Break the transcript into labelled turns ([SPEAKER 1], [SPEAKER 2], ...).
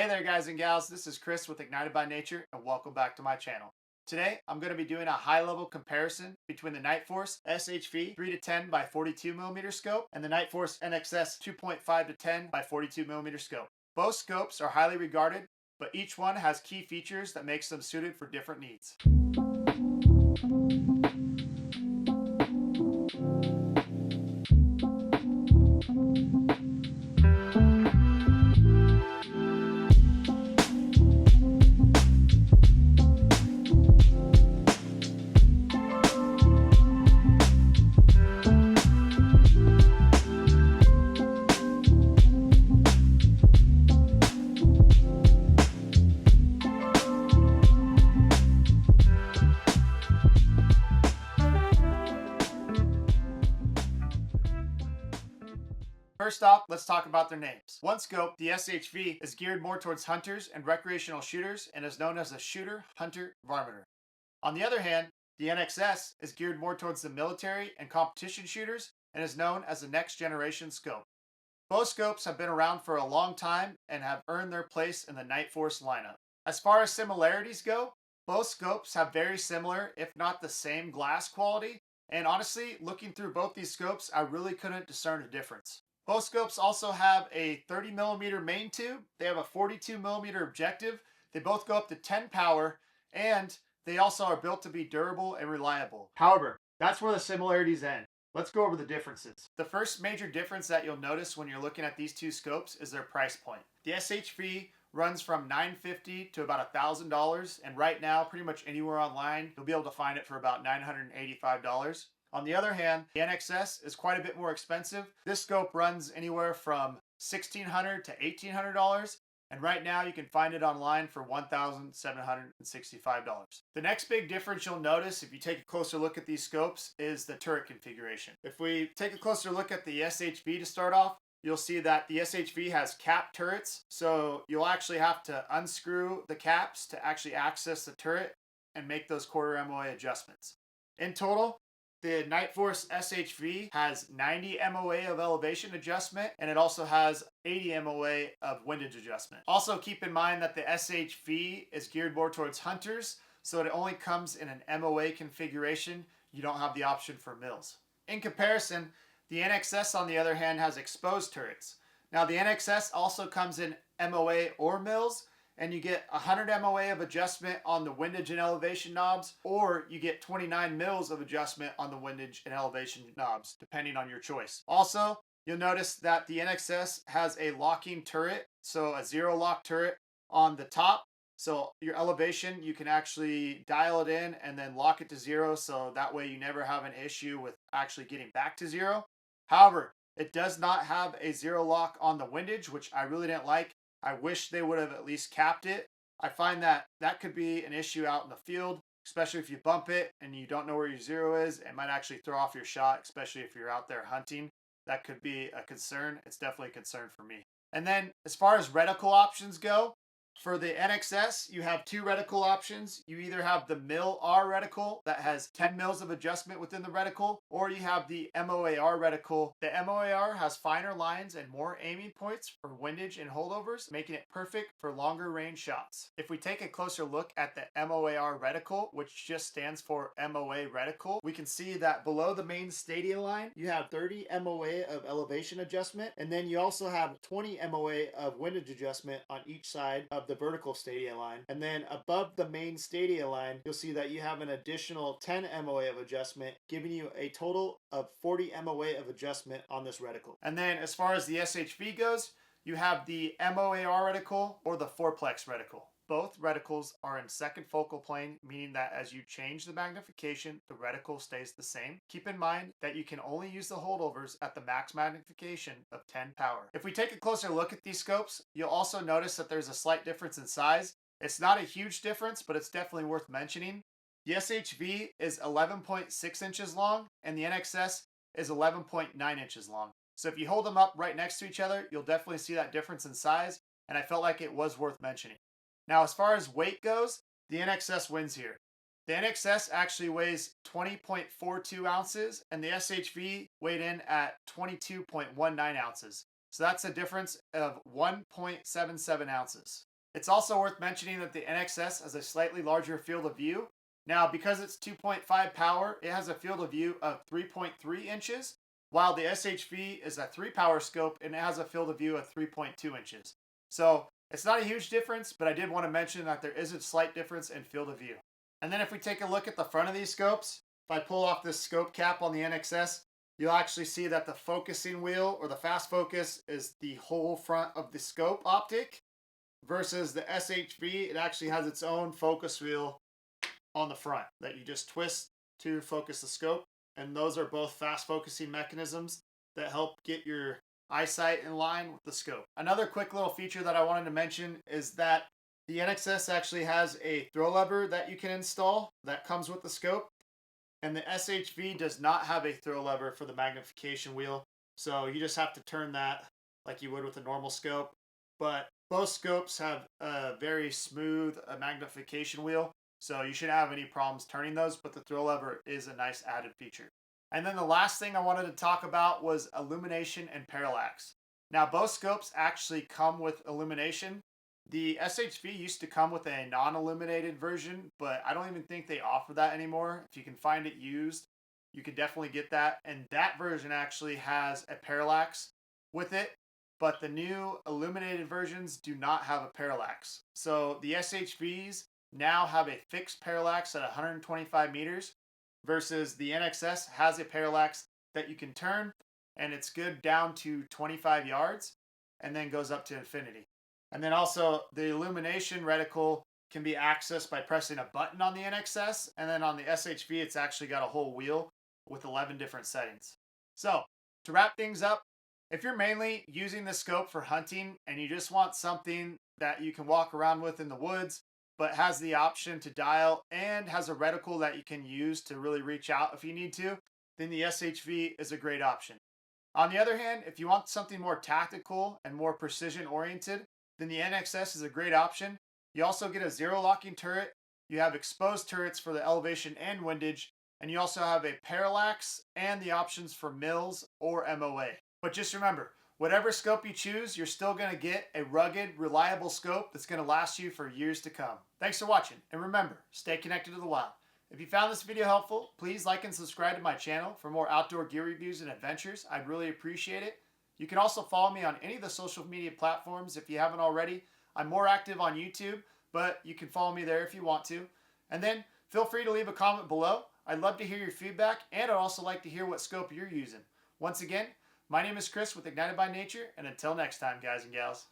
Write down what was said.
[SPEAKER 1] Hey there guys and gals, this is Chris with Ignited by Nature and welcome back to my channel. Today I'm going to be doing a high-level comparison between the NightForce SHV 3 to 10 by 42mm scope and the NightForce NXS 2.5 to 10 by 42mm scope. Both scopes are highly regarded, but each one has key features that makes them suited for different needs. First off, let's talk about their names. One scope, the SHV, is geared more towards hunters and recreational shooters and is known as a shooter, hunter, varminter. On the other hand, the NXS is geared more towards the military and competition shooters and is known as the next generation scope. Both scopes have been around for a long time and have earned their place in the NightForce lineup. As far as similarities go, both scopes have very similar, if not the same glass quality, and honestly, looking through both these scopes, I really couldn't discern a difference. Both scopes also have a 30mm main tube, they have a 42mm objective, they both go up to 10 power, and they also are built to be durable and reliable. However, that's where the similarities end. Let's go over the differences. The first major difference that you'll notice when you're looking at these two scopes is their price point. The SHV runs from $950 to about $1,000, and right now, pretty much anywhere online, you'll be able to find it for about $985. On the other hand, the NXS is quite a bit more expensive. This scope runs anywhere from $1,600 to $1,800, and right now you can find it online for $1,765. The next big difference you'll notice if you take a closer look at these scopes is the turret configuration. If we take a closer look at the SHV to start off, you'll see that the SHV has cap turrets, so you'll actually have to unscrew the caps to actually access the turret and make those quarter MOA adjustments. In total, the NightForce SHV has 90 MOA of elevation adjustment, and it also has 80 MOA of windage adjustment. Also keep in mind that the SHV is geared more towards hunters, so it only comes in an MOA configuration. You don't have the option for mills. In comparison, the NXS on the other hand has exposed turrets. Now the NXS also comes in MOA or mills, and you get 100 MOA of adjustment on the windage and elevation knobs, or you get 29 mils of adjustment on the windage and elevation knobs, depending on your choice. Also, you'll notice that the NXS has a locking turret, so a zero lock turret on the top. So your elevation, you can actually dial it in and then lock it to zero, so that way you never have an issue with actually getting back to zero. However, it does not have a zero lock on the windage, which I really didn't like. I wish they would have at least capped it. I find that that could be an issue out in the field, especially if you bump it and you don't know where your zero is. It might actually throw off your shot, especially if you're out there hunting. That could be a concern. It's definitely a concern for me. And then as far as reticle options go, for the NXS, you have two reticle options. You either have the Mil R reticle that has 10 mils of adjustment within the reticle, or you have the MOAR reticle. The MOAR has finer lines and more aiming points for windage and holdovers, making it perfect for longer range shots. If we take a closer look at the MOAR reticle, which just stands for MOA reticle, we can see that below the main stadia line, you have 30 MOA of elevation adjustment, and then you also have 20 MOA of windage adjustment on each side of the vertical stadia line. And then above the main stadia line, you'll see that you have an additional 10 MOA of adjustment, giving you a total of 40 MOA of adjustment on this reticle. And then as far as the SHV goes, you have the MOAR reticle or the fourplex reticle. Both reticles are in second focal plane, meaning that as you change the magnification, the reticle stays the same. Keep in mind that you can only use the holdovers at the max magnification of 10 power. If we take a closer look at these scopes, you'll also notice that there's a slight difference in size. It's not a huge difference, but it's definitely worth mentioning. The SHV is 11.6 inches long, and the NXS is 11.9 inches long. So if you hold them up right next to each other, you'll definitely see that difference in size, and I felt like it was worth mentioning. Now, as far as weight goes, the NXS wins here. The NXS actually weighs 20.42 ounces, and the SHV weighed in at 22.19 ounces. So that's a difference of 1.77 ounces. It's also worth mentioning that the NXS has a slightly larger field of view. Now, because it's 2.5 power, it has a field of view of 3.3 inches, while the SHV is a 3 power scope and it has a field of view of 3.2 inches. So it's not a huge difference, but I did want to mention that there is a slight difference in field of view. And then if we take a look at the front of these scopes, if I pull off this scope cap on the NXS, you'll actually see that the focusing wheel or the fast focus is the whole front of the scope optic, versus the SHV, it actually has its own focus wheel on the front that you just twist to focus the scope. And those are both fast focusing mechanisms that help get your eyesight in line with the scope. Another quick little feature that I wanted to mention is that the NXS actually has a throw lever that you can install that comes with the scope. And the SHV does not have a throw lever for the magnification wheel. So you just have to turn that like you would with a normal scope. But both scopes have a very smooth magnification wheel, so you shouldn't have any problems turning those, but the throw lever is a nice added feature. And then the last thing I wanted to talk about was illumination and parallax. Now, both scopes actually come with illumination. The SHV used to come with a non-illuminated version, but I don't even think they offer that anymore. If you can find it used, you can definitely get that. And that version actually has a parallax with it, but the new illuminated versions do not have a parallax. So the SHVs now have a fixed parallax at 125 meters versus the NXS has a parallax that you can turn, and it's good down to 25 yards and then goes up to infinity. And then also the illumination reticle can be accessed by pressing a button on the NXS, and then on the SHV it's actually got a whole wheel with 11 different settings. So to wrap things up, if you're mainly using the scope for hunting and you just want something that you can walk around with in the woods, but has the option to dial and has a reticle that you can use to really reach out if you need to, then the SHV is a great option. On the other hand, if you want something more tactical and more precision oriented, then the NXS is a great option. You also get a zero locking turret. You have exposed turrets for the elevation and windage, and you also have a parallax and the options for mills or MOA. But just remember, whatever scope you choose, you're still going to get a rugged, reliable scope that's going to last you for years to come. Thanks for watching, and remember, stay connected to the wild. If you found this video helpful, please like and subscribe to my channel for more outdoor gear reviews and adventures. I'd really appreciate it. You can also follow me on any of the social media platforms if you haven't already. I'm more active on YouTube, but you can follow me there if you want to. And then feel free to leave a comment below. I'd love to hear your feedback, and I'd also like to hear what scope you're using. Once again, my name is Chris with Ignited by Nature, and until next time, guys and gals.